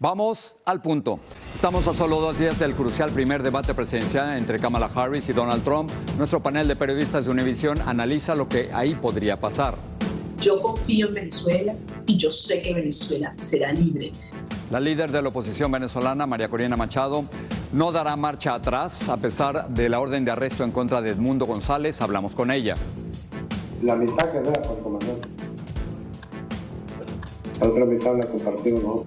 Vamos al punto. Estamos a solo 2 días del crucial primer debate presidencial entre Kamala Harris y Donald Trump. Nuestro panel de periodistas de Univision analiza lo que ahí podría pasar. Yo confío en Venezuela y yo sé que Venezuela será libre. La líder de la oposición venezolana, María Corina Machado, no dará marcha atrás a pesar de la orden de arresto en contra de Edmundo González. Hablamos con ella. La mitad que vea por comandante. La otra mitad la compartimos, ¿no?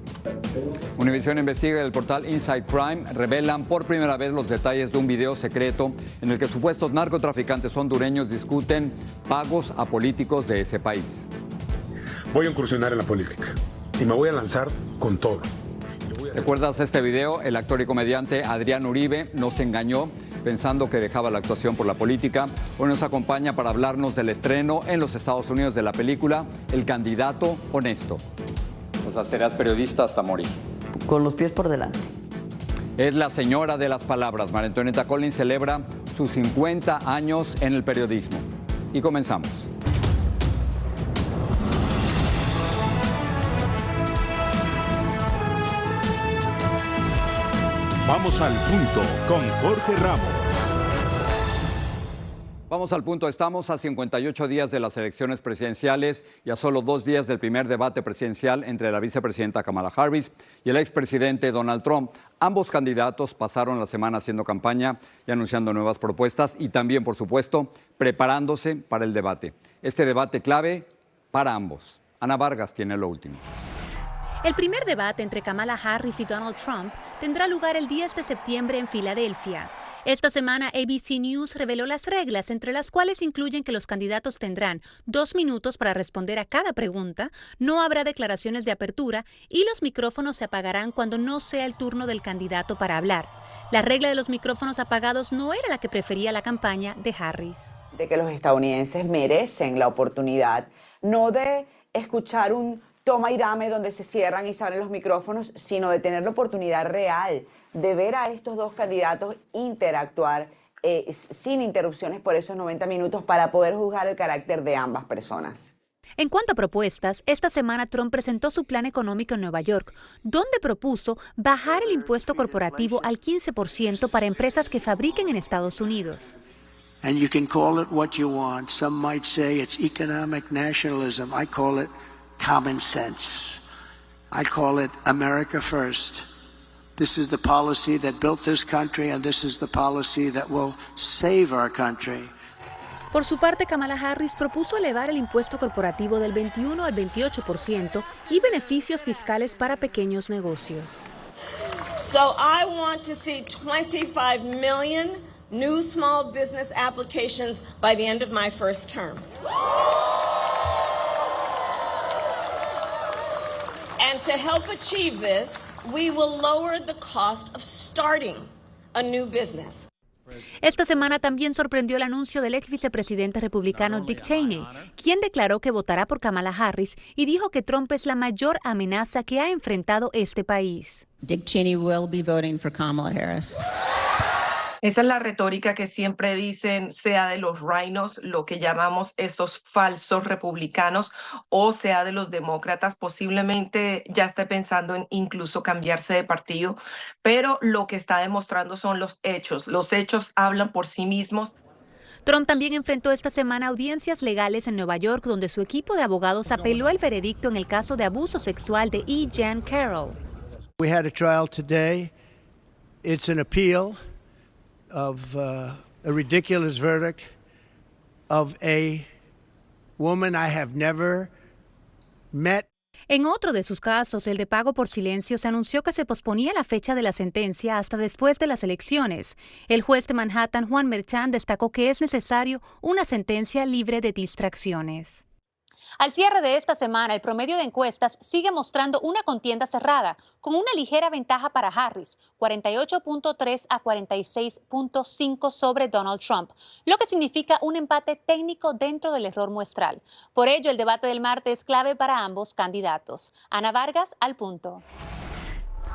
Univision investiga y el portal Inside Crime revelan por primera vez los detalles de un video secreto en el que supuestos narcotraficantes hondureños discuten pagos a políticos de ese país. Voy a incursionar en la política y me voy a lanzar con todo. ¿Recuerdas este video? El actor y comediante Adrián Uribe nos engañó pensando que dejaba la actuación por la política. Hoy nos acompaña para hablarnos del estreno en los Estados Unidos de la película El candidato honesto. O sea, serás periodista hasta morir. Con los pies por delante. Es la señora de las palabras. María Antonieta Collins celebra sus 50 años en el periodismo. Y comenzamos. Vamos al punto con Jorge Ramos. Vamos al punto. Estamos a 58 días de las elecciones presidenciales y a solo 2 días del primer debate presidencial entre la vicepresidenta Kamala Harris y el expresidente Donald Trump. Ambos candidatos pasaron la semana haciendo campaña y anunciando nuevas propuestas y también, por supuesto, preparándose para el debate. Este debate clave para ambos. Ana Vargas tiene lo último. El primer debate entre Kamala Harris y Donald Trump tendrá lugar el 10 de septiembre en Filadelfia. Esta semana ABC News reveló las reglas, entre las cuales incluyen que los candidatos tendrán 2 minutos para responder a cada pregunta, no habrá declaraciones de apertura y los micrófonos se apagarán cuando no sea el turno del candidato para hablar. La regla de los micrófonos apagados no era la que prefería la campaña de Harris. De que los estadounidenses merecen la oportunidad, no de escuchar un toma y dame donde se cierran y se abren los micrófonos, sino de tener la oportunidad real de ver a estos dos candidatos interactuar sin interrupciones por esos 90 minutos para poder juzgar el carácter de ambas personas. En cuanto a propuestas, esta semana Trump presentó su plan económico en Nueva York, donde propuso bajar el impuesto corporativo al 15% para empresas que fabriquen en Estados Unidos. And you can call it what you want. Some might say it's economic nationalism. I call it common sense. I call it America first. This is the policy that built this country, and this is the policy that will save our country. Por su parte, Kamala Harris propuso elevar el impuesto corporativo del 21 al 28% y beneficios fiscales para pequeños negocios. So I want to see 25 million new small business applications by the end of my first term. And to help achieve this, we will lower the cost of starting a new business. Esta semana también sorprendió el anuncio del ex vicepresidente republicano Dick Cheney, quien declaró que votará por Kamala Harris y dijo que Trump es la mayor amenaza que ha enfrentado este país. Dick Cheney will be voting for Kamala Harris. Esa es la retórica que siempre dicen, sea de los rhinos, lo que llamamos estos falsos republicanos, o sea de los demócratas, posiblemente ya esté pensando en incluso cambiarse de partido, pero lo que está demostrando son los hechos. Los hechos hablan por sí mismos. Trump también enfrentó esta semana audiencias legales en Nueva York, donde su equipo de abogados apeló el veredicto en el caso de abuso sexual de E. Jean Carroll. We had a trial today. It's an appeal of a ridiculous verdict of a woman I have never met. En otro de sus casos, el de pago por silencio, se anunció que se posponía la fecha de la sentencia hasta después de las elecciones. El juez de Manhattan, Juan Merchan, destacó que es necesario una sentencia libre de distracciones. Al cierre de esta semana, el promedio de encuestas sigue mostrando una contienda cerrada, con una ligera ventaja para Harris, 48.3 a 46.5 sobre Donald Trump, lo que significa un empate técnico dentro del error muestral. Por ello, el debate del martes es clave para ambos candidatos. Ana Vargas, al punto.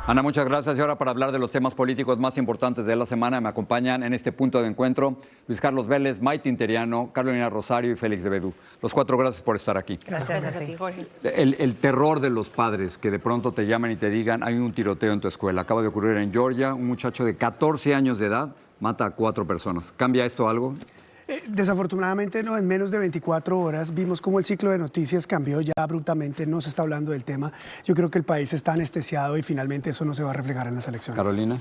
Ana, muchas gracias. Y ahora para hablar de los temas políticos más importantes de la semana me acompañan en este punto de encuentro Luis Carlos Vélez, Maite Interiano, Carolina Rosario y Félix de Bedú. Los cuatro, gracias por estar aquí. Gracias a ti, Jorge. El terror de los padres que de pronto te llaman y te digan hay un tiroteo en tu escuela. Acaba de ocurrir en Georgia, un muchacho de 14 años de edad mata a 4 personas. ¿Cambia esto algo? Desafortunadamente no, en menos de 24 horas vimos cómo el ciclo de noticias cambió ya abruptamente, no se está hablando del tema. Yo creo que el país está anestesiado y finalmente eso no se va a reflejar en las elecciones. Carolina.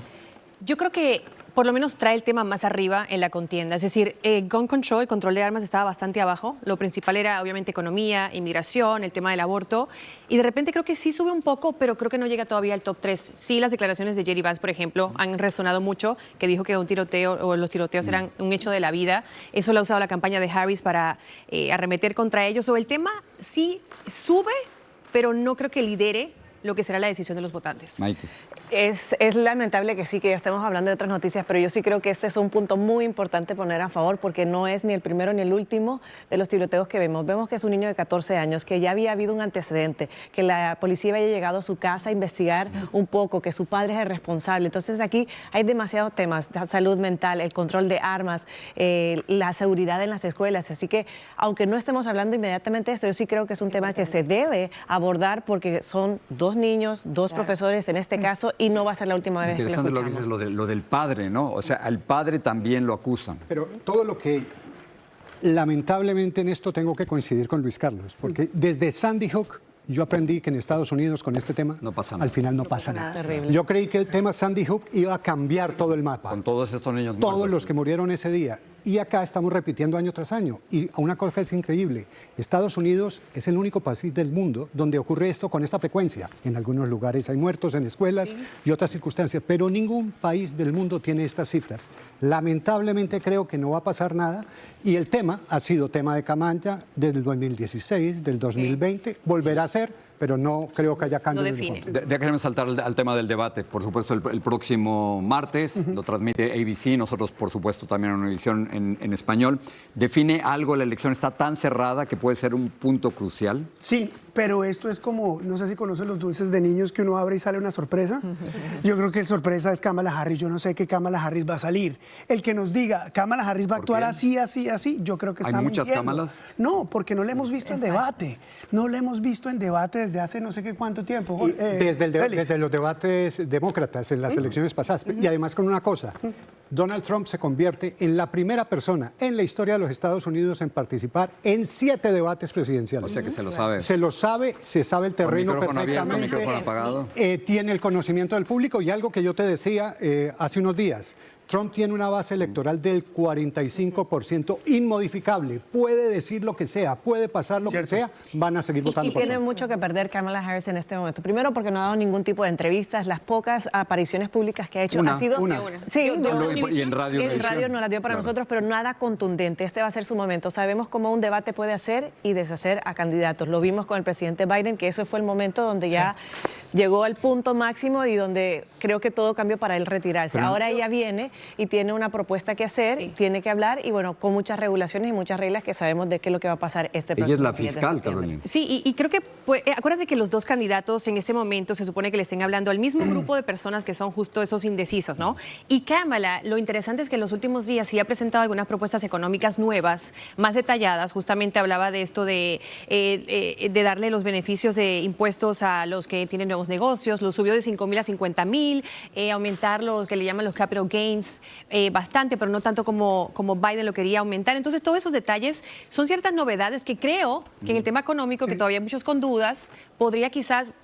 Yo creo que por lo menos trae el tema más arriba en la contienda. Es decir, gun control, el control de armas estaba bastante abajo. Lo principal era obviamente economía, inmigración, el tema del aborto. Y de repente creo que sí sube un poco, pero creo que no llega todavía al top 3. Sí, las declaraciones de J.D. Vance, por ejemplo, han resonado mucho, que dijo que un tiroteo o los tiroteos eran un hecho de la vida. Eso lo ha usado la campaña de Harris para arremeter contra ellos. O el tema sí sube, pero no creo que lidere lo que será la decisión de los votantes. Maite. Es lamentable que sí, que ya estemos hablando de otras noticias, pero yo sí creo que este es un punto muy importante poner a favor, porque no es ni el primero ni el último de los tiroteos que vemos. Vemos que es un niño de 14 años, que ya había habido un antecedente, que la policía había llegado a su casa a investigar un poco, que su padre es el responsable. Entonces aquí hay demasiados temas, la salud mental, el control de armas, la seguridad en las escuelas. Así que, aunque no estemos hablando inmediatamente de esto, yo sí creo que es un tema que se debe abordar, porque son 2 niños, 2 profesores en este caso, y no va a ser la última vez que lo escuchamos. Interesante lo del padre, ¿no? O sea, al padre también lo acusan. Pero todo lo que... Lamentablemente en esto tengo que coincidir con Luis Carlos, porque desde Sandy Hook yo aprendí que en Estados Unidos con este tema al final no pasa nada. Yo creí que el tema Sandy Hook iba a cambiar todo el mapa. Con todos estos niños todos muertos. los que murieron ese día. Y acá estamos repitiendo año tras año. Y una cosa es increíble, Estados Unidos es el único país del mundo donde ocurre esto con esta frecuencia. En algunos lugares hay muertos en escuelas y otras circunstancias, pero ningún país del mundo tiene estas cifras. Lamentablemente creo que no va a pasar nada, y el tema ha sido tema de campaña desde el 2016, del 2020, volverá a ser, pero no creo que haya cambio. Ya queremos saltar al tema del debate. Por supuesto, el próximo martes lo transmite ABC, nosotros por supuesto también en Univisión en español. ¿Define algo la elección? ¿Está tan cerrada que puede ser un punto crucial? Sí, pero esto es como, no sé si conocen los dulces de niños que uno abre y sale una sorpresa. Yo creo que el sorpresa es Kamala Harris. Yo no sé qué Kamala Harris va a salir. El que nos diga, Kamala Harris va a actuar así, así, así, yo creo que está ¿Hay muchas mintiendo. Kamalas? No, porque no le hemos visto en debate. No le hemos visto en debate desde hace no sé qué cuánto tiempo. Desde los debates demócratas en las elecciones pasadas. Y además con una cosa, Donald Trump se convierte en la primera persona en la historia de los Estados Unidos en participar en 7 debates presidenciales. O sea que se lo sabe. Se lo sabe, se sabe el terreno micrófono perfectamente. abierto, micrófono apagado. Tiene el conocimiento del público, y algo que yo te decía hace unos días. Trump tiene una base electoral del 45% inmodificable. Puede decir lo que sea, puede pasar lo que sea, van a seguir votando y por tiene Trump. mucho que perder Kamala Harris en este momento. Primero, porque no ha dado ningún tipo de entrevistas. Las pocas apariciones públicas que ha hecho ha sido... Sí, y en radio. En radio no las dio para nosotros, pero nada contundente. Este va a ser su momento. Sabemos cómo un debate puede hacer y deshacer a candidatos. Lo vimos con el presidente Biden, que eso fue el momento donde ya llegó al punto máximo y donde creo que todo cambió para él retirarse. Pero ahora ella viene y tiene una propuesta que hacer, tiene que hablar, y bueno, con muchas regulaciones y muchas reglas que sabemos de qué es lo que va a pasar este próximo. Ella es la 10 de fiscal, septiembre. Carolina. Sí, y creo que, pues, acuérdate que los dos candidatos en este momento se supone que le estén hablando al mismo grupo de personas que son justo esos indecisos, ¿no? Y Kamala, lo interesante es que en los últimos días sí ha presentado algunas propuestas económicas nuevas, más detalladas. Justamente hablaba de esto de darle los beneficios de impuestos a los que tienen nuevos negocios, los subió de 5,000 a 50,000, aumentar lo que le llaman los capital gains bastante, pero no tanto como Biden lo quería aumentar. Entonces, todos esos detalles son ciertas novedades que creo que en el tema económico, que todavía hay muchos con dudas, podría quizás...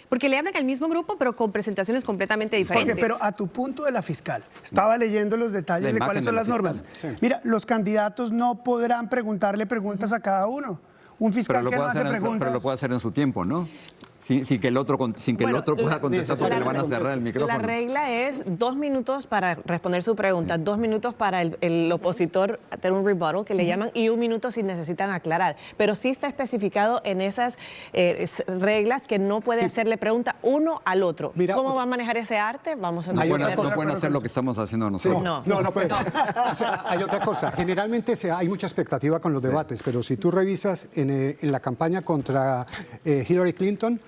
Porque le hablan al mismo grupo, pero con presentaciones completamente diferentes. Pero a tu punto de la fiscal, estaba leyendo los detalles de cuáles son las normas. Mira, los candidatos no podrán preguntarle preguntas a cada uno. Un fiscal que no hace preguntas... Pero lo puede hacer en su tiempo, ¿no? Sin que el otro pueda contestar porque le van a cerrar el micrófono. La regla es 2 minutos para responder su pregunta, 2 minutos para el opositor hacer un rebuttal, que le llaman, y 1 minuto si necesitan aclarar. Pero sí está especificado en esas reglas que no puede hacerle pregunta uno al otro. Mira, ¿cómo va a manejar ese arte? Vamos a no pueden hacer lo que estamos haciendo nosotros. Sí, no pueden. O sea, hay otra cosa. Generalmente hay mucha expectativa con los debates, pero si tú revisas en la campaña contra Hillary Clinton,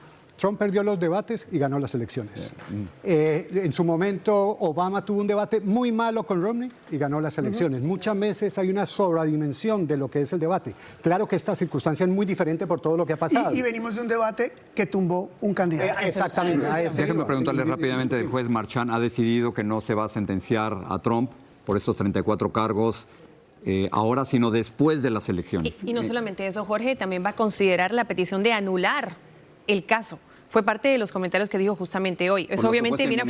Trump perdió los debates y ganó las elecciones. En su momento, Obama tuvo un debate muy malo con Romney y ganó las elecciones. Muchas veces hay una sobredimensión de lo que es el debate. Claro que esta circunstancia es muy diferente por todo lo que ha pasado. Y venimos de un debate que tumbó un candidato. Exactamente. Déjenme preguntarle rápidamente, el juez Marchand ha decidido que no se va a sentenciar a Trump por estos 34 cargos ahora, sino después de las elecciones. Y no solamente eso, Jorge, también va a considerar la petición de anular el caso. Fue parte de los comentarios que dijo justamente hoy. Eso obviamente viene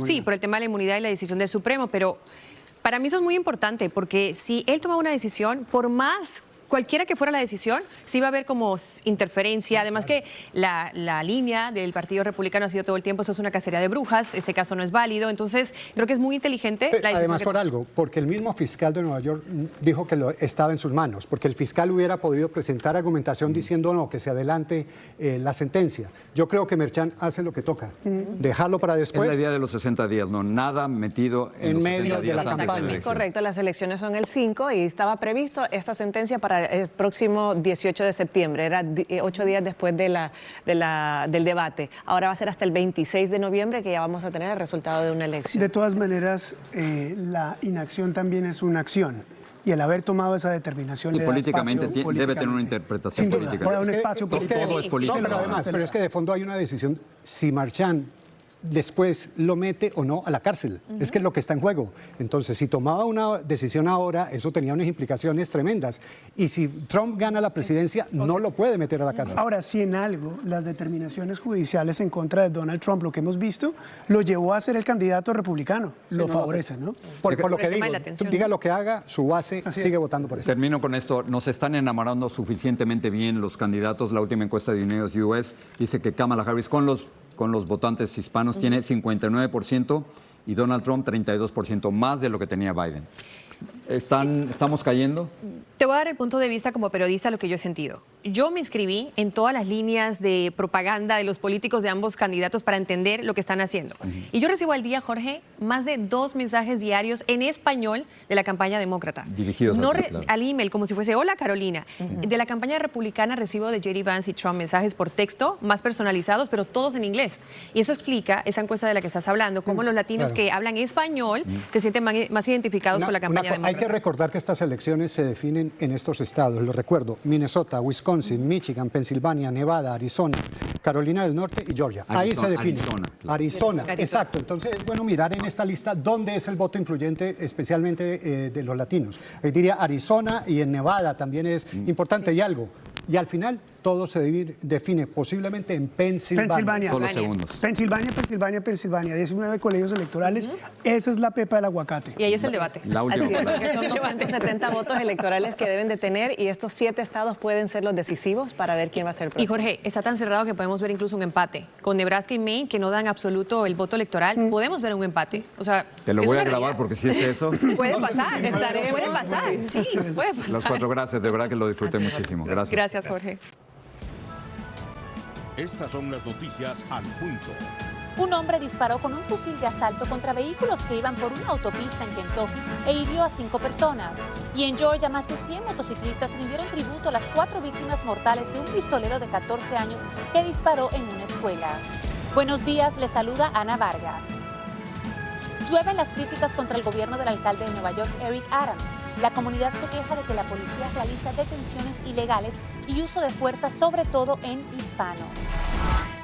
sí, por el tema de la inmunidad y la decisión del Supremo, pero para mí eso es muy importante porque si él toma una decisión, por más cualquiera que fuera la decisión, sí va a haber como interferencia. Además que la línea del Partido Republicano ha sido todo el tiempo, eso es una cacería de brujas, este caso no es válido. Entonces, creo que es muy inteligente la decisión. Además, por algo, porque el mismo fiscal de Nueva York dijo que estaba en sus manos, porque el fiscal hubiera podido presentar argumentación diciendo no, que se adelante la sentencia. Yo creo que Merchan hace lo que toca, dejarlo para después. Es la idea de los 60 días, no nada metido en los medio 60 de días la campaña. Correcto, las elecciones son el 5 y estaba previsto esta sentencia para el próximo 18 de septiembre, era 8 días después del debate. Ahora va a ser hasta el 26 de noviembre que ya vamos a tener el resultado de una elección. De todas maneras, la inacción también es una acción. Y el haber tomado esa determinación y le políticamente da espacio, debe tener una interpretación sin duda, política. un espacio político. Todo es político. No, pero además, pero es que de fondo hay una decisión si Marchand después lo mete o no a la cárcel. Es que es lo que está en juego. Entonces, si tomaba una decisión ahora, eso tenía unas implicaciones tremendas. Y si Trump gana la presidencia, no lo puede meter a la cárcel. Ahora, si en algo las determinaciones judiciales en contra de Donald Trump, lo que hemos visto, lo llevó a ser el candidato republicano. Lo favorece, ¿no? Por lo que digo, diga lo que haga, su base sigue votando por eso. Termino con esto. Nos están enamorando suficientemente bien los candidatos. La última encuesta de Unidos US dice que Kamala Harris con los votantes hispanos tiene 59% y Donald Trump 32%, más de lo que tenía Biden. ¿Estamos cayendo? Te voy a dar el punto de vista como periodista, lo que yo he sentido. Yo me inscribí en todas las líneas de propaganda de los políticos de ambos candidatos para entender lo que están haciendo. Y yo recibo al día, Jorge, más de 2 mensajes diarios en español de la campaña demócrata. Dirigidos al email, como si fuese, hola Carolina. De la campaña republicana recibo de J.D. Vance y Trump mensajes por texto, más personalizados, pero todos en inglés. Y eso explica esa encuesta de la que estás hablando, cómo los latinos que hablan español se sienten más identificados con la campaña demócrata. Hay que recordar que estas elecciones se definen en estos estados. Lo recuerdo: Minnesota, Wisconsin, Michigan, Pensilvania, Nevada, Arizona, Carolina del Norte y Georgia. Ahí se define. Arizona, exacto. Entonces es bueno mirar en esta lista dónde es el voto influyente, especialmente de los latinos. Ahí diría Arizona, y en Nevada también es importante. Y algo. Y al final todo se define posiblemente en Pensilvania. Solo segundos. Pensilvania. 19 colegios electorales. Esa es la pepa del aguacate. Y ahí es el debate. La última. Así es, porque son 270 votos electorales que deben de tener y estos 7 estados pueden ser los decisivos para ver quién va a ser el próximo. Y Jorge, está tan cerrado que podemos ver incluso un empate. Con Nebraska y Maine, que no dan absoluto el voto electoral, podemos ver un empate. O sea, te lo voy a grabar porque si es eso. Puede pasar. Puede pasar. Sí, puede pasar. Los 4 gracias. De verdad que lo disfruté muchísimo. Gracias. Gracias, Jorge. Estas son las noticias al punto. Un hombre disparó con un fusil de asalto contra vehículos que iban por una autopista en Kentucky e hirió a 5 personas. Y en Georgia, más de 100 motociclistas rindieron tributo a las 4 víctimas mortales de un pistolero de 14 años que disparó en una escuela. Buenos días, les saluda Ana Vargas. Llueven las críticas contra el gobierno del alcalde de Nueva York, Eric Adams. La comunidad se queja de que la policía realiza detenciones ilegales y uso de fuerza, sobre todo en hispanos.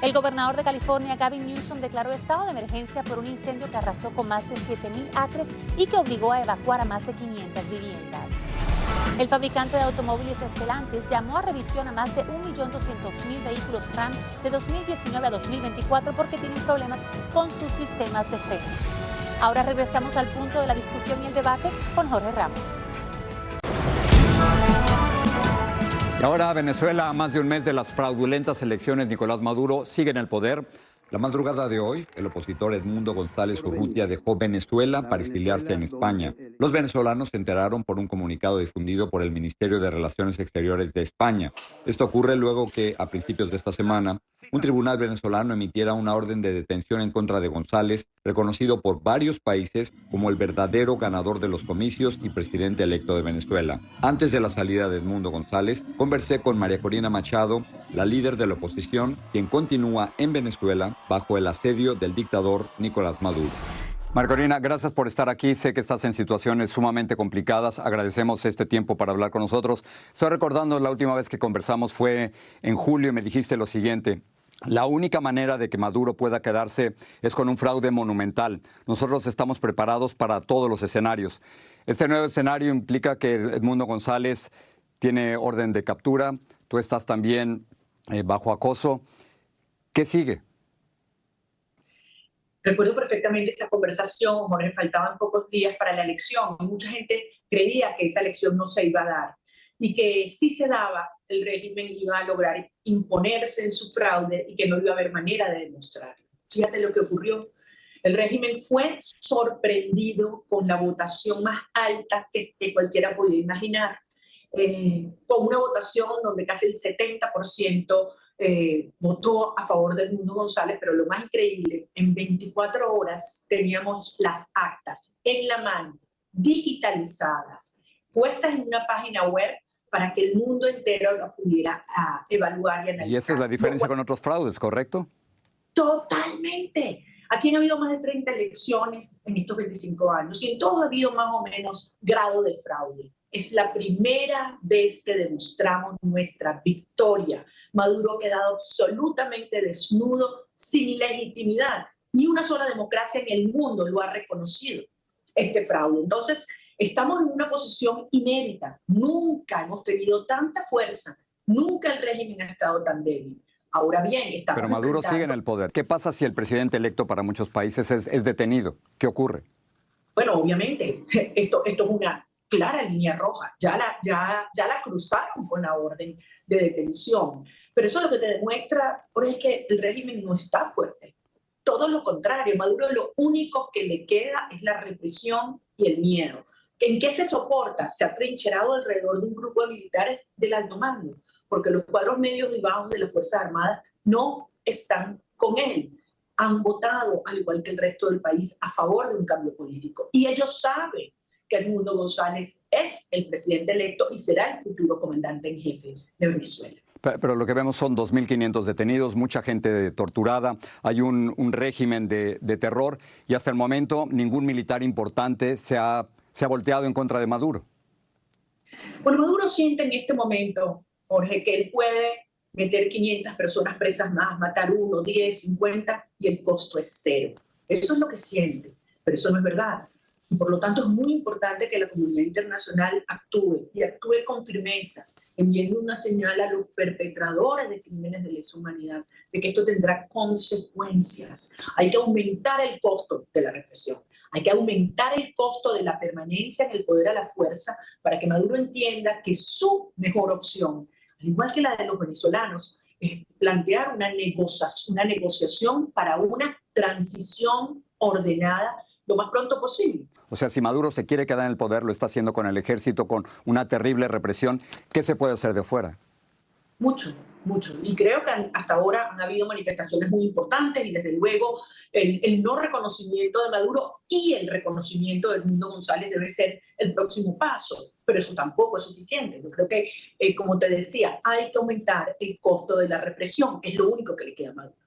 El gobernador de California, Gavin Newsom, declaró estado de emergencia por un incendio que arrasó con más de 7,000 acres y que obligó a evacuar a más de 500 viviendas. El fabricante de automóviles Stellantis llamó a revisión a más de 1.200.000 vehículos Ram de 2019 a 2024 porque tienen problemas con sus sistemas de frenos. Ahora regresamos al punto de la discusión y el debate con Jorge Ramos. Y ahora Venezuela, a más de un mes de las fraudulentas elecciones, Nicolás Maduro sigue en el poder. La madrugada de hoy, el opositor Edmundo González Urrutia dejó Venezuela para exiliarse en España. Los venezolanos se enteraron por un comunicado difundido por el Ministerio de Relaciones Exteriores de España. Esto ocurre luego que, a principios de esta semana, un tribunal venezolano emitiera una orden de detención en contra de González, reconocido por varios países como el verdadero ganador de los comicios y presidente electo de Venezuela. Antes de la salida de Edmundo González, conversé con María Corina Machado, la líder de la oposición, quien continúa en Venezuela bajo el asedio del dictador Nicolás Maduro. María Corina, gracias por estar aquí. Sé que estás en situaciones sumamente complicadas. Agradecemos este tiempo para hablar con nosotros. Estoy recordando la última vez que conversamos fue en julio y me dijiste lo siguiente. La única manera de que Maduro pueda quedarse es con un fraude monumental. Nosotros estamos preparados para todos los escenarios. Este nuevo escenario implica que Edmundo González tiene orden de captura. Tú estás también bajo acoso. ¿Qué sigue? Recuerdo perfectamente esa conversación, Jorge, faltaban pocos días para la elección. Mucha gente creía que esa elección no se iba a dar y que si se daba, el régimen iba a lograr imponerse en su fraude y que no iba a haber manera de demostrarlo. Fíjate lo que ocurrió. El régimen fue sorprendido con la votación más alta que cualquiera podía imaginar, con una votación donde casi el 70% votó a favor de Edmundo González, pero lo más increíble, en 24 horas teníamos las actas en la mano, digitalizadas, puestas en una página web para que el mundo entero lo pudiera evaluar y analizar. Y esa es la diferencia con otros fraudes, ¿correcto? Totalmente. Aquí han habido más de 30 elecciones en estos 25 años y en todos ha habido más o menos grado de fraude. Es la primera vez que demostramos nuestra victoria. Maduro ha quedado absolutamente desnudo, sin legitimidad. Ni una sola democracia en el mundo lo ha reconocido, este fraude. Entonces, estamos en una posición inédita. Nunca hemos tenido tanta fuerza. Nunca el régimen ha estado tan débil. Ahora bien, estamos Pero Maduro sigue en el poder. ¿Qué pasa si el presidente electo para muchos países es detenido? ¿Qué ocurre? Bueno, obviamente, esto es una clara línea roja. Ya la cruzaron con la orden de detención. Pero eso lo que te demuestra es que el régimen no está fuerte. Todo lo contrario. Maduro lo único que le queda es la represión y el miedo. ¿En qué se soporta? Se ha trincherado alrededor de un grupo de militares del alto mando, porque los cuadros medios y bajos de las Fuerzas Armadas no están con él. Han votado, al igual que el resto del país, a favor de un cambio político. Y ellos saben que Edmundo González es el presidente electo y será el futuro comandante en jefe de Venezuela. Pero lo que vemos son 2.500 detenidos, mucha gente torturada, hay un régimen de terror y hasta el momento ningún militar importante se ha volteado en contra de Maduro. Bueno, Maduro siente en este momento, Jorge, que él puede meter 500 personas presas más, matar 1, 10, 50 y el costo es 0. Eso es lo que siente, pero eso no es verdad. Y por lo tanto es muy importante que la comunidad internacional actúe y actúe con firmeza, enviando una señal a los perpetradores de crímenes de lesa humanidad de que esto tendrá consecuencias. Hay que aumentar el costo de la represión. Hay que aumentar el costo de la permanencia en el poder a la fuerza para que Maduro entienda que su mejor opción, al igual que la de los venezolanos, es plantear una negociación para una transición ordenada lo más pronto posible. O sea, si Maduro se quiere quedar en el poder, lo está haciendo con el ejército, con una terrible represión. ¿Qué se puede hacer de fuera? Mucho. Y creo que hasta ahora han habido manifestaciones muy importantes y desde luego el no reconocimiento de Maduro y el reconocimiento de Edmundo González debe ser el próximo paso. Pero eso tampoco es suficiente. Yo creo que, como te decía, hay que aumentar el costo de la represión, que es lo único que le queda a Maduro.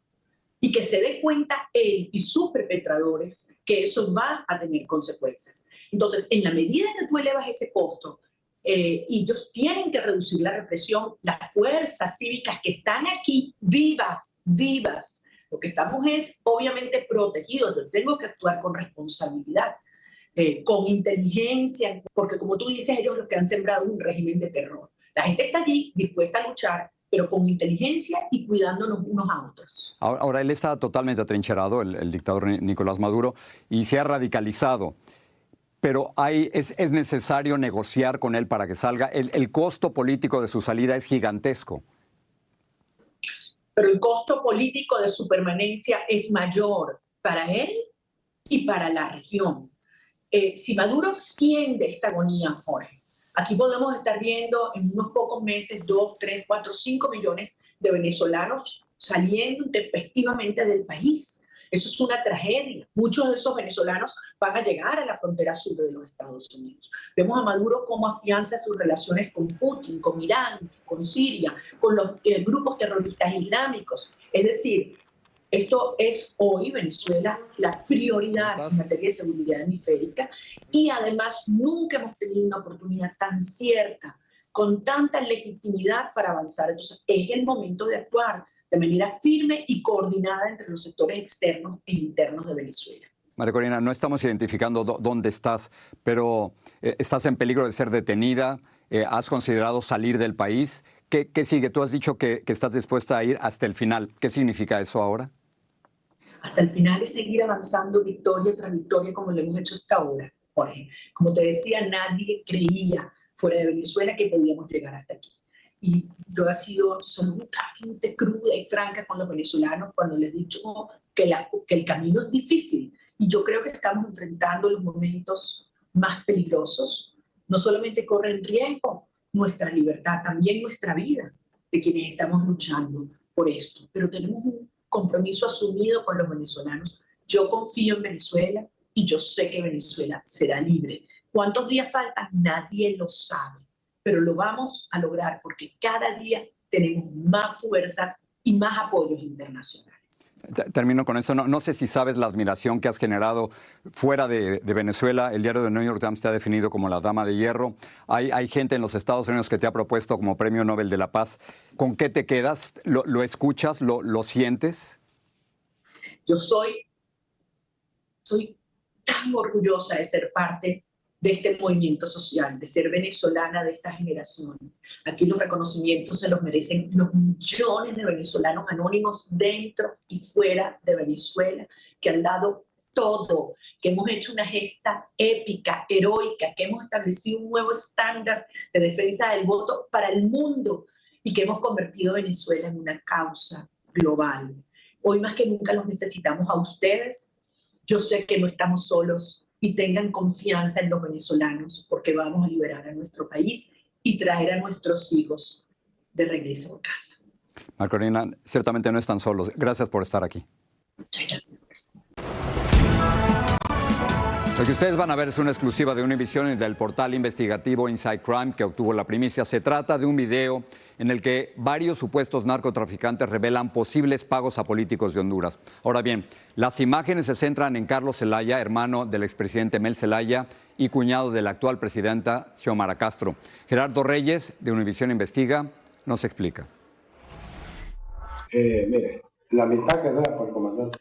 Y que se dé cuenta él y sus perpetradores que eso va a tener consecuencias. Entonces, en la medida que tú elevas ese costo, y ellos tienen que reducir la represión, las fuerzas cívicas que están aquí vivas, lo que estamos es obviamente protegidos. Yo tengo que actuar con responsabilidad, con inteligencia, porque como tú dices, ellos los que han sembrado un régimen de terror. La gente está allí dispuesta a luchar, pero con inteligencia y cuidándonos unos a otros. Ahora él está totalmente atrincherado, el dictador Nicolás Maduro, y se ha radicalizado. Pero es necesario negociar con él para que salga. El costo político de su salida es gigantesco. Pero el costo político de su permanencia es mayor para él y para la región. Si Maduro extiende esta agonía, Jorge, aquí podemos estar viendo en unos pocos meses 2, 3, 4, 5 millones de venezolanos saliendo intempestivamente del país. Eso es una tragedia. Muchos de esos venezolanos van a llegar a la frontera sur de los Estados Unidos. Vemos a Maduro cómo afianza sus relaciones con Putin, con Irán, con Siria, con los grupos terroristas islámicos. Es decir, esto es hoy Venezuela la prioridad en materia de seguridad hemisférica y además nunca hemos tenido una oportunidad tan cierta, con tanta legitimidad para avanzar. Entonces es el momento de actuar de manera firme y coordinada entre los sectores externos e internos de Venezuela. María Corina, no estamos identificando dónde estás, pero estás en peligro de ser detenida. ¿Has considerado salir del país? ¿Qué sigue? Tú has dicho que estás dispuesta a ir hasta el final. ¿Qué significa eso ahora? Hasta el final es seguir avanzando victoria tras victoria como lo hemos hecho hasta ahora, Jorge. Como te decía, nadie creía fuera de Venezuela que podíamos llegar hasta aquí. Y yo he sido absolutamente cruda y franca con los venezolanos cuando les he dicho que el camino es difícil. Y yo creo que estamos enfrentando los momentos más peligrosos. No solamente corre en riesgo nuestra libertad, también nuestra vida de quienes estamos luchando por esto. Pero tenemos un compromiso asumido con los venezolanos. Yo confío en Venezuela y yo sé que Venezuela será libre. ¿Cuántos días faltan? Nadie lo sabe. Pero lo vamos a lograr porque cada día tenemos más fuerzas y más apoyos internacionales. Termino con eso. No sé si sabes la admiración que has generado fuera de Venezuela. El diario de New York Times te ha definido como la dama de hierro. Hay gente en los Estados Unidos que te ha propuesto como Premio Nobel de la Paz. ¿Con qué te quedas? ¿Lo escuchas? ¿Lo sientes? Yo soy tan orgullosa de ser parte de este movimiento social, de ser venezolana de esta generación. Aquí los reconocimientos se los merecen los millones de venezolanos anónimos dentro y fuera de Venezuela, que han dado todo, que hemos hecho una gesta épica, heroica, que hemos establecido un nuevo estándar de defensa del voto para el mundo y que hemos convertido a Venezuela en una causa global. Hoy más que nunca los necesitamos a ustedes. Yo sé que no estamos solos, y tengan confianza en los venezolanos porque vamos a liberar a nuestro país y traer a nuestros hijos de regreso a casa. María Corina, ciertamente no están solos. Gracias por estar aquí. Muchas gracias. Lo que ustedes van a ver es una exclusiva de Univision y del portal investigativo Inside Crime que obtuvo la primicia. Se trata de un video en el que varios supuestos narcotraficantes revelan posibles pagos a políticos de Honduras. Ahora bien, las imágenes se centran en Carlos Zelaya, hermano del expresidente Mel Zelaya y cuñado de la actual presidenta Xiomara Castro. Gerardo Reyes, de Univision Investiga, nos explica. Mire, la mitad que vea por el comandante.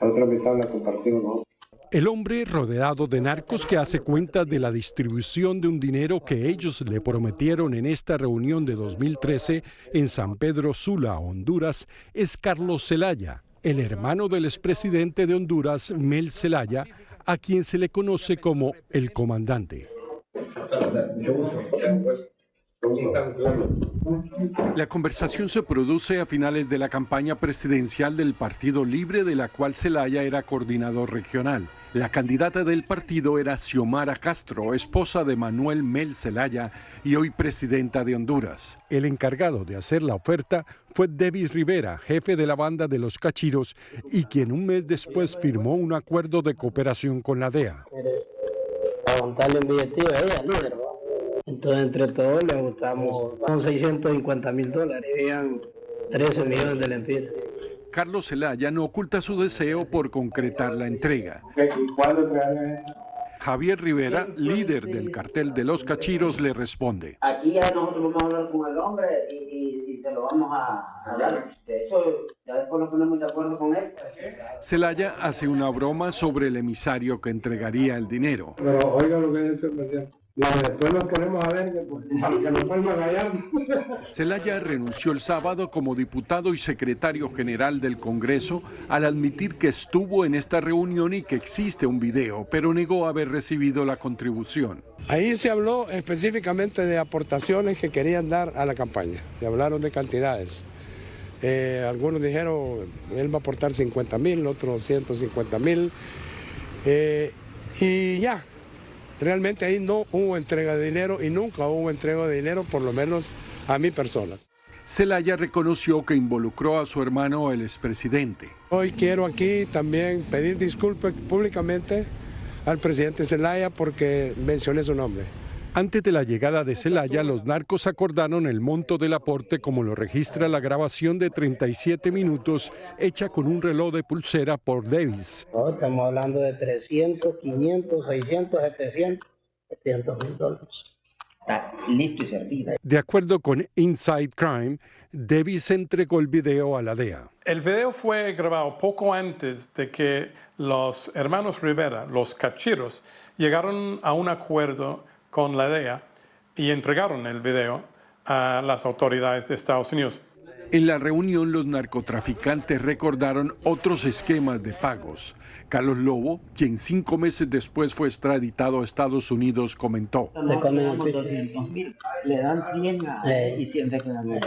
La otra mitad la compartimos nosotros. El hombre rodeado de narcos que hace cuenta de la distribución de un dinero que ellos le prometieron en esta reunión de 2013 en San Pedro Sula, Honduras, es Carlos Zelaya, el hermano del expresidente de Honduras, Mel Zelaya, a quien se le conoce como el comandante. La conversación se produce a finales de la campaña presidencial del Partido Libre, de la cual Zelaya era coordinador regional. La candidata del partido era Xiomara Castro, esposa de Manuel Mel Zelaya y hoy presidenta de Honduras. El encargado de hacer la oferta fue Davis Rivera, jefe de la banda de los Cachiros y quien un mes después firmó un acuerdo de cooperación con la DEA. A montarle un billetillo a ella, ¿no? Entonces, entre todos le gustamos $650,000, eran 13 millones de lempiras. Carlos Zelaya no oculta su deseo por concretar la entrega. Javier Rivera, líder del cartel de los Cachiros, le responde. Aquí ya nosotros vamos a hablar con el hombre y te lo vamos a dar. De hecho, ya después nos ponemos de acuerdo con él. Zelaya hace una broma sobre el emisario que entregaría el dinero. Pero oiga lo que dice. Después nos ponemos a ver para que nos vuelvan a callar. Zelaya renunció el sábado como diputado y secretario general del Congreso al admitir que estuvo en esta reunión y que existe un video, pero negó haber recibido la contribución. Ahí se habló específicamente de aportaciones que querían dar a la campaña. Se hablaron de cantidades. Algunos dijeron, él va a aportar 50,000, otros 150,000. Y ya. Realmente ahí no hubo entrega de dinero y nunca hubo entrega de dinero, por lo menos a mi persona. Zelaya reconoció que involucró a su hermano, el expresidente. Hoy quiero aquí también pedir disculpas públicamente al presidente Zelaya porque mencioné su nombre. Antes de la llegada de Zelaya, los narcos acordaron el monto del aporte como lo registra la grabación de 37 minutos hecha con un reloj de pulsera por Davis. No, estamos hablando de 300, 500, 600, 700, $700,000. Está listo y servido. De acuerdo con Inside Crime, Davis entregó el video a la DEA. El video fue grabado poco antes de que los hermanos Rivera, los cachiros, llegaron a un acuerdo con la DEA y entregaron el video a las autoridades de Estados Unidos. En la reunión, los narcotraficantes recordaron otros esquemas de pagos. Carlos Lobo, quien 5 meses después fue extraditado a Estados Unidos, comentó. Le comen 200,000, le dan 100 y 100 declaran.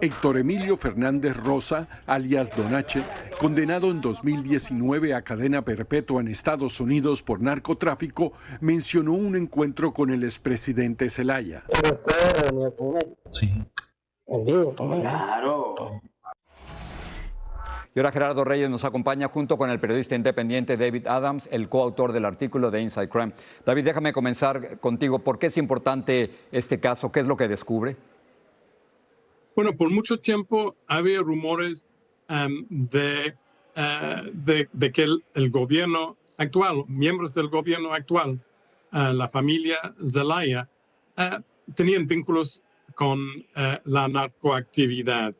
Héctor Emilio Fernández Rosa, alias Donache, condenado en 2019 a cadena perpetua en Estados Unidos por narcotráfico, mencionó un encuentro con el expresidente Zelaya. Sí. Claro. Y ahora Gerardo Reyes nos acompaña junto con el periodista independiente David Adams, el coautor del artículo de Inside Crime. David, déjame comenzar contigo. ¿Por qué es importante este caso? ¿Qué es lo que descubre? Bueno, por mucho tiempo había rumores de que el gobierno actual, miembros del gobierno actual, la familia Zelaya, tenían vínculos con la narcoactividad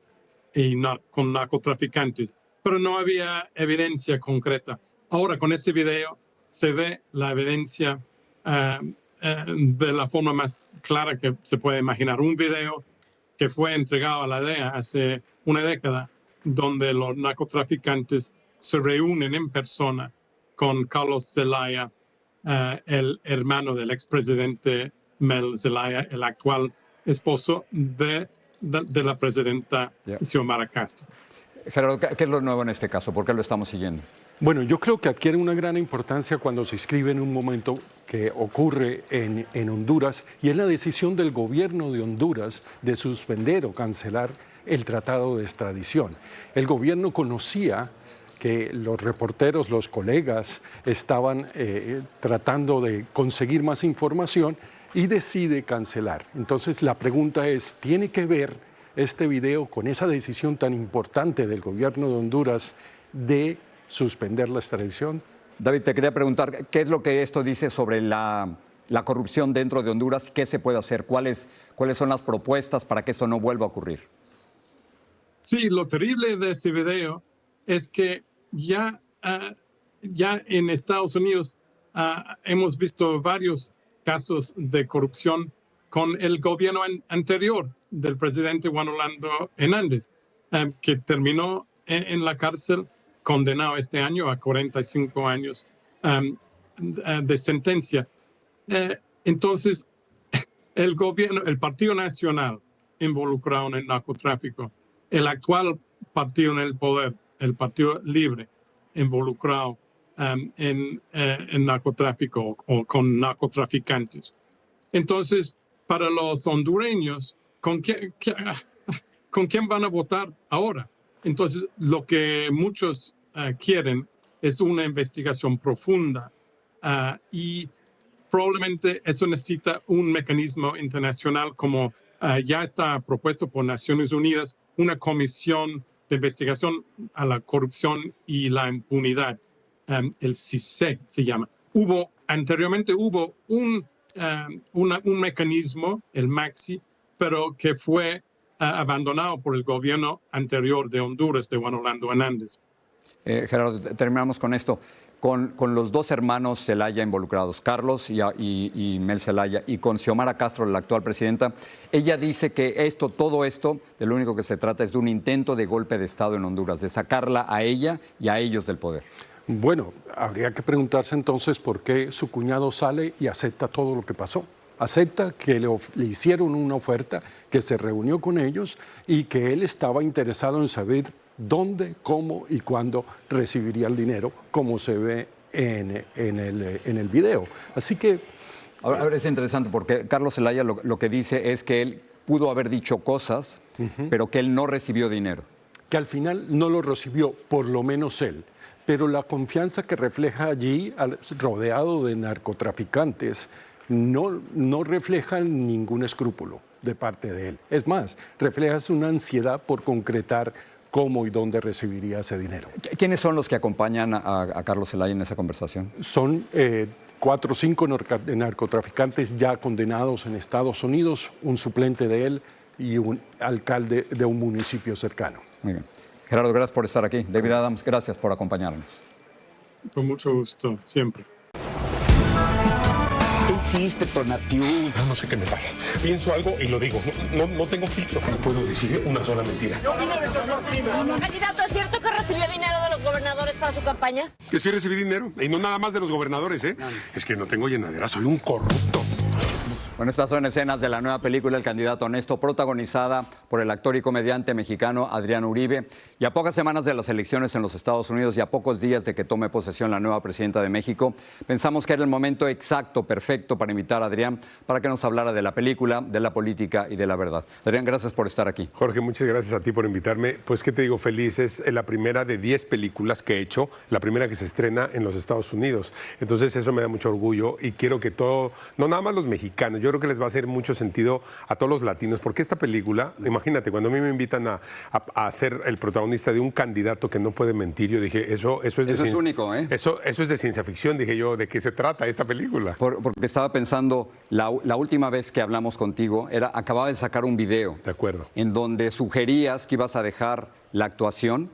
y con narcotraficantes, pero no había evidencia concreta. Ahora con este video se ve la evidencia de la forma más clara que se puede imaginar. Un video que fue entregado a la DEA hace una década, donde los narcotraficantes se reúnen en persona con Carlos Zelaya, el hermano del expresidente Mel Zelaya, el actual esposo de la presidenta Xiomara Castro. Gerardo, ¿qué es lo nuevo en este caso? ¿Por qué lo estamos siguiendo? Bueno, yo creo que adquiere una gran importancia cuando se escribe en un momento que ocurre en Honduras, y es la decisión del gobierno de Honduras de suspender o cancelar el tratado de extradición. El gobierno conocía que los reporteros, los colegas, estaban tratando de conseguir más información y decide cancelar. Entonces la pregunta es, ¿tiene que ver este video con esa decisión tan importante del gobierno de Honduras de suspender la extradición? David, te quería preguntar, ¿qué es lo que esto dice sobre la corrupción dentro de Honduras? ¿Qué se puede hacer? ¿Cuáles son las propuestas para que esto no vuelva a ocurrir? Sí, lo terrible de ese video es que ya en Estados Unidos hemos visto varios casos de corrupción con el gobierno anterior del presidente Juan Orlando Hernández, que terminó en la cárcel, condenado este año a 45 años de sentencia. Entonces, el gobierno, el Partido Nacional involucrado en el narcotráfico, el actual partido en el poder, el Partido Libre, involucrado en narcotráfico o con narcotraficantes. Entonces, para los hondureños, ¿con quién van a votar ahora? Entonces, lo que muchos quieren es una investigación profunda y probablemente eso necesita un mecanismo internacional como ya está propuesto por Naciones Unidas, una comisión de investigación a la corrupción y la impunidad. El CICE se llama. Anteriormente hubo un mecanismo, el MAXI, pero que fue abandonado por el gobierno anterior de Honduras, de Juan Orlando Hernández. Gerardo, terminamos con esto. Con los dos hermanos Zelaya involucrados, Carlos y Mel Zelaya, y con Xiomara Castro, la actual presidenta, ella dice que todo esto, de lo único que se trata es de un intento de golpe de Estado en Honduras, de sacarla a ella y a ellos del poder. Bueno, habría que preguntarse entonces por qué su cuñado sale y acepta todo lo que pasó. Acepta que le hicieron una oferta, que se reunió con ellos y que él estaba interesado en saber dónde, cómo y cuándo recibiría el dinero, como se ve en el video. Así que... Ahora es interesante porque Carlos Zelaya lo que dice es que él pudo haber dicho cosas, pero que él no recibió dinero. Que al final no lo recibió, por lo menos él. Pero la confianza que refleja allí, rodeado de narcotraficantes, no refleja ningún escrúpulo de parte de él. Es más, refleja una ansiedad por concretar cómo y dónde recibiría ese dinero. ¿Quiénes son los que acompañan a Carlos Zelaya en esa conversación? Son 4 o 5 narcotraficantes ya condenados en Estados Unidos, un suplente de él y un alcalde de un municipio cercano. Muy bien. Gerardo, gracias por estar aquí. David Adams, gracias por acompañarnos. Con mucho gusto, siempre. ¿Qué hiciste, Tonatiu? No sé qué me pasa. Pienso algo y lo digo. No tengo filtro. No puedo decir una sola mentira. Candidato, ¿es cierto que recibió dinero de los gobernadores para su campaña? Que sí recibí dinero. Y no nada más de los gobernadores, ¿eh? Es que no tengo llenadera. Soy un corrupto. Bueno, estas son escenas de la nueva película El candidato honesto, protagonizada por el actor y comediante mexicano Adrián Uribe. Y a pocas semanas de las elecciones en los Estados Unidos y a pocos días de que tome posesión la nueva presidenta de México, pensamos que era el momento exacto, perfecto, para invitar a Adrián para que nos hablara de la película, de la política y de la verdad. Adrián, gracias por estar aquí. Jorge, muchas gracias a ti por invitarme. Pues, ¿qué te digo? Feliz. Es la primera de 10 películas que he hecho, la primera que se estrena en los Estados Unidos. Entonces, eso me da mucho orgullo y quiero que todo, no nada más los mexicanos, yo creo que les va a hacer mucho sentido a todos los latinos, porque esta película, imagínate, cuando a mí me invitan a ser el protagonista de un candidato que no puede mentir, yo dije, eso es único, ¿eh? Eso es de ciencia ficción, dije yo, ¿de qué se trata esta película? Porque estaba pensando, la última vez que hablamos contigo, acababa de sacar un video. De acuerdo. En donde sugerías que ibas a dejar la actuación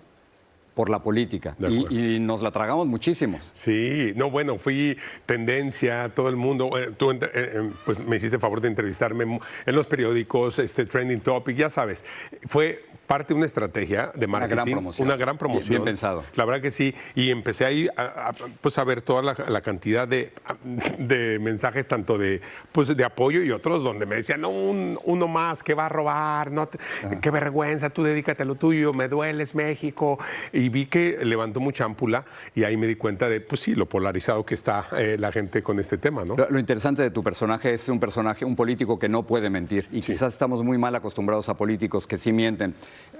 por la política. Y nos la tragamos muchísimos. Sí, no, bueno, fui tendencia, todo el mundo. Tú pues me hiciste el favor de entrevistarme en los periódicos, Trending Topic, ya sabes. Fue parte de una estrategia de marketing. Una gran promoción. Bien pensado. La verdad que sí. Y empecé ahí pues a ver toda la cantidad de mensajes, tanto de apoyo y otros donde me decían, no, uno más que va a robar, no qué vergüenza, tú dedícate a lo tuyo, me dueles México. Y vi que levantó mucha ámpula y ahí me di cuenta de, pues sí, lo polarizado que está la gente con este tema, ¿no? Lo interesante de tu personaje es un político que no puede mentir. Y quizás estamos muy mal acostumbrados a políticos que sí mienten.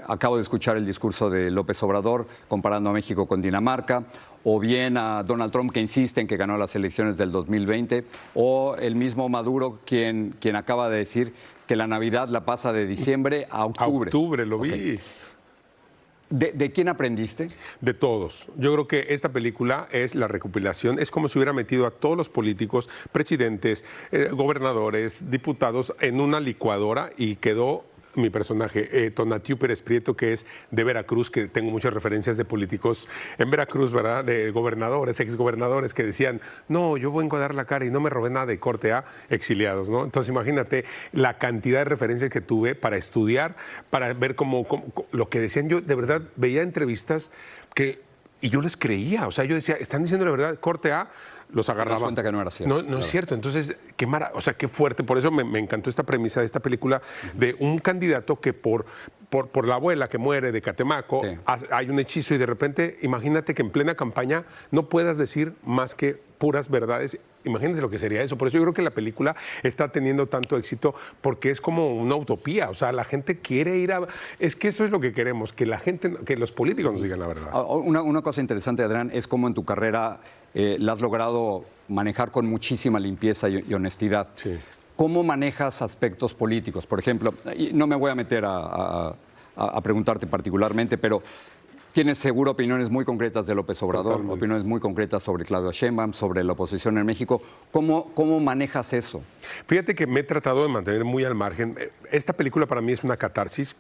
Acabo de escuchar el discurso de López Obrador comparando a México con Dinamarca, o bien a Donald Trump, que insiste en que ganó las elecciones del 2020, o el mismo Maduro, quien acaba de decir que la Navidad la pasa de diciembre a octubre. A octubre, lo vi. Okay. ¿De quién aprendiste? De todos. Yo creo que esta película es la recopilación, es como si hubiera metido a todos los políticos, presidentes, gobernadores, diputados en una licuadora y quedó mi personaje, Tonatiu Pérez Prieto, que es de Veracruz, que tengo muchas referencias de políticos en Veracruz, ¿verdad? De gobernadores, exgobernadores que decían, no, yo vengo a dar la cara y no me robé nada de corte A, exiliados, ¿no? Entonces imagínate la cantidad de referencias que tuve para estudiar, para ver cómo lo que decían. Yo de verdad veía entrevistas y yo les creía, o sea, yo decía, están diciendo la verdad, corte A, los agarraba. Me das cuenta que no era cierto. No es cierto. Entonces, qué fuerte. Por eso me encantó esta premisa de esta película de un candidato que por la abuela que muere de Catemaco, hay un hechizo y de repente, imagínate que en plena campaña no puedas decir más que puras verdades. Imagínate lo que sería eso. Por eso yo creo que la película está teniendo tanto éxito porque es como una utopía. O sea, la gente quiere ir a... Es que eso es lo que queremos, que la gente, que los políticos nos digan la verdad. Una cosa interesante, Adrián, es cómo en tu carrera la has logrado manejar con muchísima limpieza y honestidad. Sí. ¿Cómo manejas aspectos políticos? Por ejemplo, y no me voy a meter a preguntarte particularmente, pero tienes seguro opiniones muy concretas de López Obrador, totalmente. Opiniones muy concretas sobre Claudia Sheinbaum, sobre la oposición en México. ¿Cómo manejas eso? Fíjate que me he tratado de mantener muy al margen. Esta película para mí es una catarsis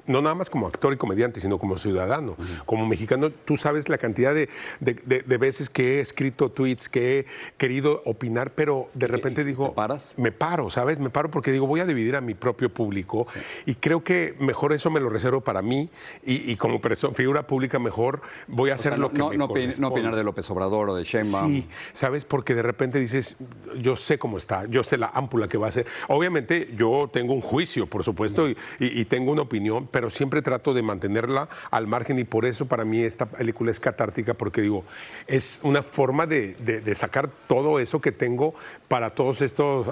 no nada más como actor y comediante, sino como ciudadano. Como mexicano, tú sabes la cantidad de veces que he escrito tweets, que he querido opinar, pero de repente digo... ¿Te paras? Me paro, ¿sabes? Me paro porque digo, voy a dividir a mi propio público y creo que mejor eso me lo reservo para mí y como figura pública mejor voy a hacer lo que me corresponde. No opinar de López Obrador o de Sheinbaum. Sí, ¿sabes? Porque de repente dices, yo sé cómo está, yo sé la ámpula que va a ser. Obviamente yo tengo un juicio, por supuesto, y tengo una opinión, pero siempre trato de mantenerla al margen y por eso para mí esta película es catártica porque digo, es una forma de sacar todo eso que tengo para todos estos,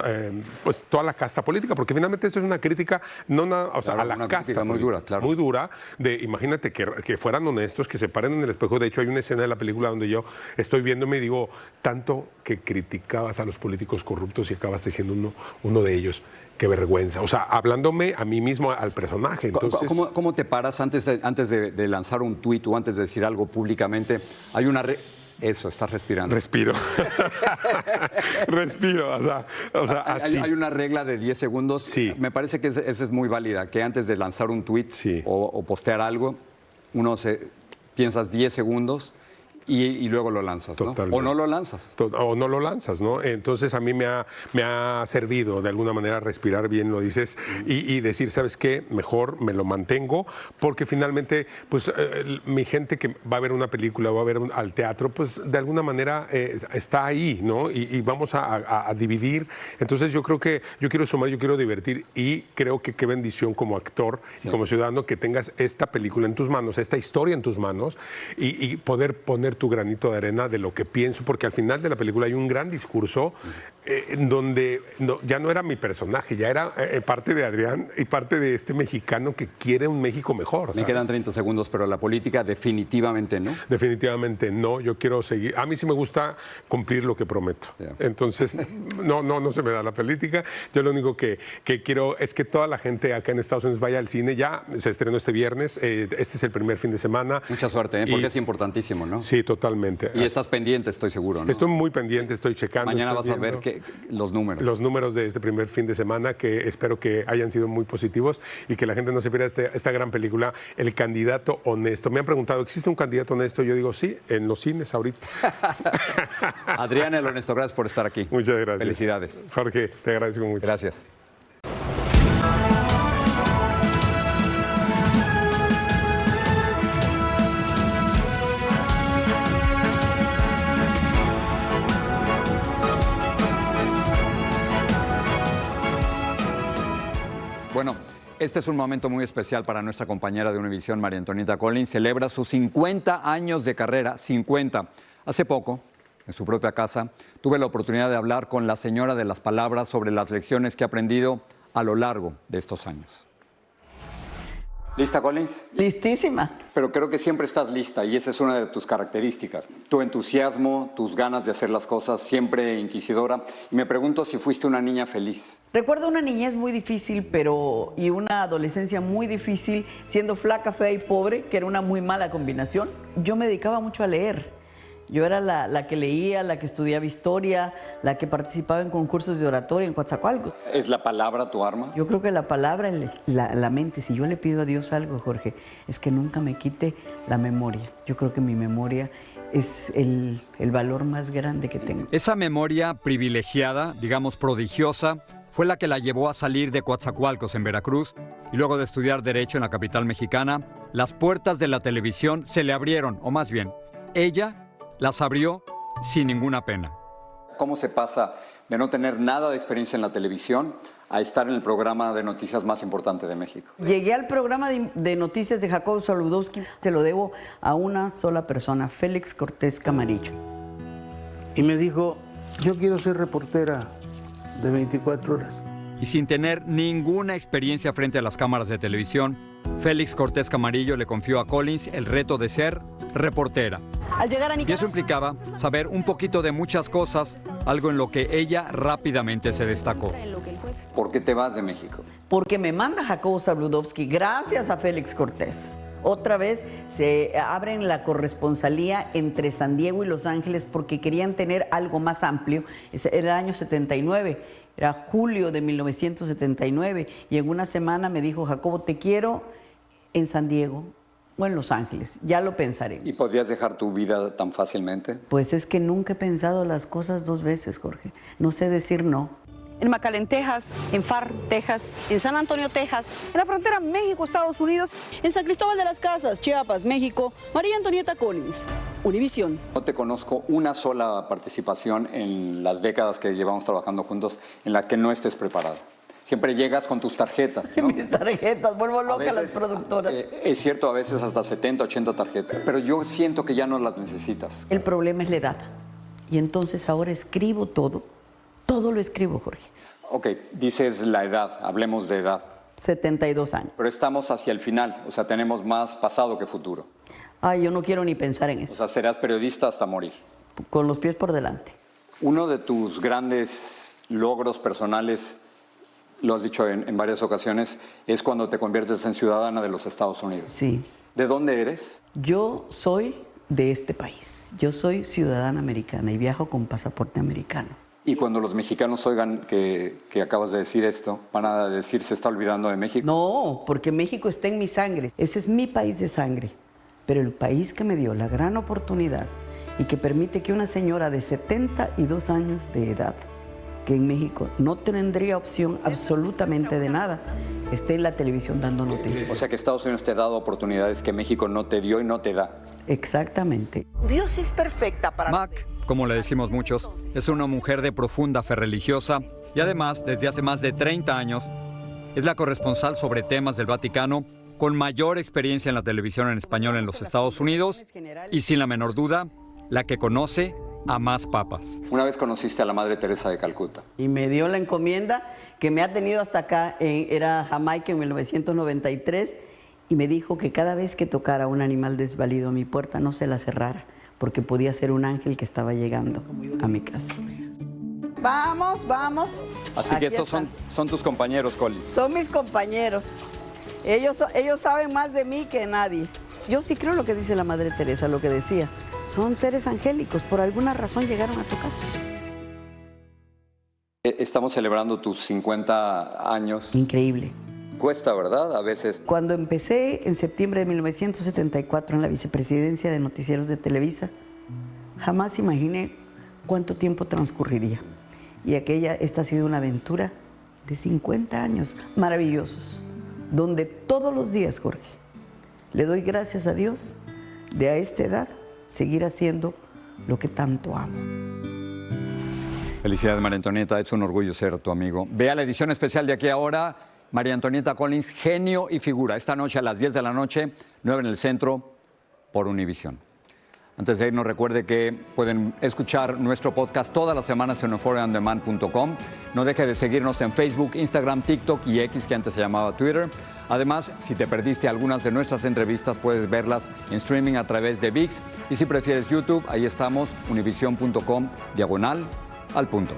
pues toda la casta política, porque finalmente esto es una crítica a la casta muy dura, claro. Muy dura, imagínate que fueran honestos, que se paren en el espejo. De hecho, hay una escena de la película donde yo estoy viéndome y digo, tanto que criticabas a los políticos corruptos y acabaste siendo uno de ellos. Qué vergüenza. O sea, hablándome a mí mismo, al personaje. Entonces... ¿Cómo te paras antes de lanzar un tuit o antes de decir algo públicamente? Hay una... Eso, estás respirando. Respiro. Respiro, o sea así. Hay una regla de 10 segundos. Sí. Me parece que esa es muy válida, que antes de lanzar un tuit o postear algo, piensas 10 segundos y luego lo lanzas, ¿no? O no lo lanzas. O no lo lanzas, ¿no? Entonces a mí me ha servido de alguna manera respirar bien, lo dices, y decir, ¿sabes qué? Mejor me lo mantengo, porque finalmente, pues mi gente que va a ver una película, va a ver al teatro, pues de alguna manera está ahí, ¿no? Y vamos a dividir. Entonces yo creo que yo quiero sumar, yo quiero divertir y creo que qué bendición como actor y como ciudadano que tengas esta película en tus manos, esta historia en tus manos y poder poner tu granito de arena de lo que pienso, porque al final de la película hay un gran discurso donde ya no era mi personaje, ya era parte de Adrián y parte de este mexicano que quiere un México mejor. Me quedan 30 segundos, pero la política definitivamente no. Definitivamente no, yo quiero seguir. A mí sí me gusta cumplir lo que prometo. Entonces, no se me da la política. Yo lo único que quiero es que toda la gente acá en Estados Unidos vaya al cine. Ya se estrenó este viernes, este es el primer fin de semana. Mucha suerte, porque es importantísimo, ¿no? Sí, totalmente. Y estás pendiente, estoy seguro, ¿no? Estoy muy pendiente, estoy checando. Mañana vas a ver los números. Los números de este primer fin de semana, que espero que hayan sido muy positivos y que la gente no se pierda esta gran película, El candidato honesto. Me han preguntado, ¿existe un candidato honesto? Yo digo, sí, en los cines ahorita. Adrián El Honesto, gracias por estar aquí. Muchas gracias. Felicidades. Jorge, te agradezco mucho. Gracias. Bueno, este es un momento muy especial para nuestra compañera de Univisión, María Antonieta Collins. Celebra sus 50 años de carrera, 50. Hace poco, en su propia casa, tuve la oportunidad de hablar con la señora de las palabras sobre las lecciones que ha aprendido a lo largo de estos años. ¿Lista, Collins? Listísima. Pero creo que siempre estás lista y esa es una de tus características. Tu entusiasmo, tus ganas de hacer las cosas, siempre inquisidora. Y me pregunto si fuiste una niña feliz. Recuerdo una niñez muy difícil, y una adolescencia muy difícil, siendo flaca, fea y pobre, que era una muy mala combinación. Yo me dedicaba mucho a leer. Yo era la que leía, la que estudiaba historia, la que participaba en concursos de oratoria en Coatzacoalcos. ¿Es la palabra tu arma? Yo creo que la palabra, la mente, si yo le pido a Dios algo, Jorge, es que nunca me quite la memoria. Yo creo que mi memoria es el valor más grande que tengo. Esa memoria privilegiada, digamos prodigiosa, fue la que la llevó a salir de Coatzacoalcos en Veracruz y luego de estudiar Derecho en la capital mexicana, las puertas de la televisión se le abrieron, o más bien, ella las abrió sin ninguna pena. ¿Cómo se pasa de no tener nada de experiencia en la televisión a estar en el programa de noticias más importante de México? Llegué al programa de noticias de Jacobo Saludowski. Se lo debo a una sola persona, Félix Cortés Camarillo. Y me dijo, yo quiero ser reportera de 24 horas. Y sin tener ninguna experiencia frente a las cámaras de televisión, Félix Cortés Camarillo le confió a Collins el reto de ser reportera. Al llegar a Y eso implicaba saber un poquito de muchas cosas, algo en lo que ella rápidamente se destacó. ¿Por qué te vas de México? Porque me manda Jacobo Zabludovsky gracias a Félix Cortés. Otra vez se abren la corresponsalía entre San Diego y Los Ángeles porque querían tener algo más amplio. Era el año 79, era julio de 1979 y en una semana me dijo, Jacobo, te quiero en San Diego o en Los Ángeles, ya lo pensaré. ¿Y podías dejar tu vida tan fácilmente? Pues es que nunca he pensado las cosas dos veces, Jorge. No sé decir no. En McAllen, Texas, en Far, Texas, en San Antonio, Texas, en la frontera México-Estados Unidos, en San Cristóbal de las Casas, Chiapas, México, María Antonieta Collins, Univisión. No te conozco una sola participación en las décadas que llevamos trabajando juntos en la que no estés preparada. Siempre llegas con tus tarjetas, ¿no? Mis tarjetas, vuelvo loca a las productoras. Es cierto, a veces hasta 70, 80 tarjetas, pero yo siento que ya no las necesitas. El problema es la edad. Y entonces ahora escribo todo lo escribo, Jorge. Ok, dices la edad, hablemos de edad. 72 años. Pero estamos hacia el final, o sea, tenemos más pasado que futuro. Ay, yo no quiero ni pensar en eso. O sea, serás periodista hasta morir. Con los pies por delante. Uno de tus grandes logros personales, lo has dicho en varias ocasiones, es cuando te conviertes en ciudadana de los Estados Unidos. Sí. ¿De dónde eres? Yo soy de este país. Yo soy ciudadana americana y viajo con pasaporte americano. Y cuando los mexicanos oigan que acabas de decir esto, van a decir, ¿se está olvidando de México? No, porque México está en mi sangre. Ese es mi país de sangre. Pero el país que me dio la gran oportunidad y que permite que una señora de 72 años de edad, que en México no tendría opción absolutamente de nada, esté en la televisión dando noticias. O sea que Estados Unidos te ha dado oportunidades que México no te dio y no te da. Exactamente. Dios es perfecta para Mac, como le decimos muchos, es una mujer de profunda fe religiosa y además, desde hace más de 30 años, es la corresponsal sobre temas del Vaticano con mayor experiencia en la televisión en español en los Estados Unidos y, sin la menor duda, la que conoce a más papas. Una vez conociste a la Madre Teresa de Calcuta. Y me dio la encomienda que me ha tenido hasta acá, era Jamaica en 1993, y me dijo que cada vez que tocara un animal desvalido a mi puerta no se la cerrara, porque podía ser un ángel que estaba llegando a mi casa. Vamos, vamos. Así que estos son tus compañeros, Collins. Son mis compañeros. Ellos saben más de mí que nadie. Yo sí creo lo que dice la Madre Teresa, lo que decía. Son seres angélicos, por alguna razón llegaron a tu casa. Estamos celebrando tus 50 años. Increíble. Cuesta, ¿verdad? A veces. Cuando empecé en septiembre de 1974 en la vicepresidencia de Noticieros de Televisa, jamás imaginé cuánto tiempo transcurriría. Y esta ha sido una aventura de 50 años maravillosos, donde todos los días, Jorge, le doy gracias a Dios de a esta edad seguir haciendo lo que tanto amo. Felicidades, María Antonieta, es un orgullo ser tu amigo. Vea la edición especial de Aquí Ahora, María Antonieta Collins, genio y figura. Esta noche a las 10 de la noche, 9 en el centro, por Univisión. Antes de irnos, recuerde que pueden escuchar nuestro podcast todas las semanas en euphoriaondemand.com. No deje de seguirnos en Facebook, Instagram, TikTok y X, que antes se llamaba Twitter. Además, si te perdiste algunas de nuestras entrevistas, puedes verlas en streaming a través de ViX. Y si prefieres YouTube, ahí estamos, univision.com/al punto.